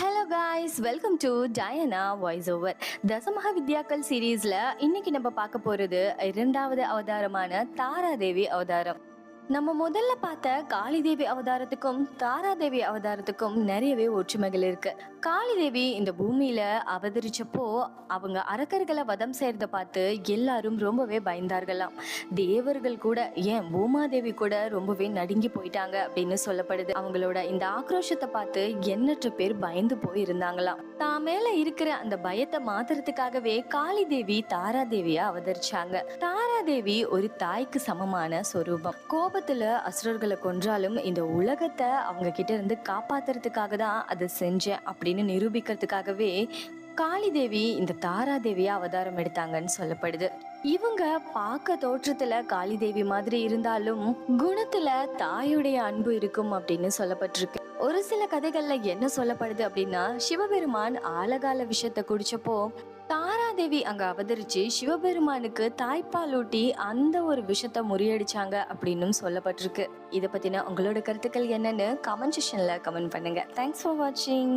Hello guys, welcome to Diana voice over. தசமஹா வித்யாக்கள் சீரீஸ்ல இன்னைக்கு நம்ம பார்க்க போறது இரண்டாவது அவதாரமான தாராதேவி அவதாரம். நம்ம முதல்ல பார்த்த காளிதேவி அவதாரத்துக்கும் தாராதேவி அவதாரத்துக்கும் நிறையவே ஒற்றுமைகள் இருக்கு. காளிதேவி இந்த பூமியில அவதரிச்சப்போ அவங்க அரக்கர்களை வதம் செய்யறத பார்த்து எல்லாரும் ரொம்பவே பயந்தார்களாம். தேவர்கள் கூட, ஏன் பூமாதேவி கூட ரொம்பவே நடுங்கி போயிட்டாங்க அப்படின்னு சொல்லப்படுது. அவங்களோட இந்த ஆக்ரோஷத்தை பார்த்து எண்ணற்ற பேர் பயந்து போயிருந்தாங்களாம். தான் மேல இருக்கிற அந்த பயத்தை மாத்துறதுக்காகவே காளிதேவி தாராதேவியா அவதரிச்சாங்க. தாராதேவி ஒரு தாய்க்கு சமமான சொரூபம். கோபத்துல அசுரர்களை கொன்றாலும் இந்த உலகத்தை அவங்க கிட்ட இருந்து காப்பாத்துறதுக்காக தான் அதை செஞ்சேன் அப்படின்னு நிரூபிக்கிறதுக்காகவே காளிதேவி இந்த தாராதேவியா அவதாரம் எடுத்தாங்கன்னு சொல்லப்படுது. இவங்க பார்க்க தோற்றத்துல காளிதேவி மாதிரி இருந்தாலும் குணத்துல தாயுடைய அன்பு இருக்கும் அப்படின்னு சொல்லப்பட்டிருக்கு. ஒரு சில கதைகள்ல என்ன சொல்லப்படுது அப்படின்னா, சிவபெருமான் ஆலகால விஷத்தை குடிச்சப்போ தாராதேவி அங்க அவதரிச்சு சிவபெருமானுக்கு தாய்ப்பாலூட்டி அந்த ஒரு விஷத்தை முறியடிச்சாங்க அப்படின்னு சொல்லப்பட்டிருக்கு. இதை பத்தின உங்களோட கருத்துக்கள் என்னன்னு கமெண்ட் செக்ஷன்ல கமெண்ட் பண்ணுங்க. தேங்க்ஸ் ஃபார் வாட்சிங்.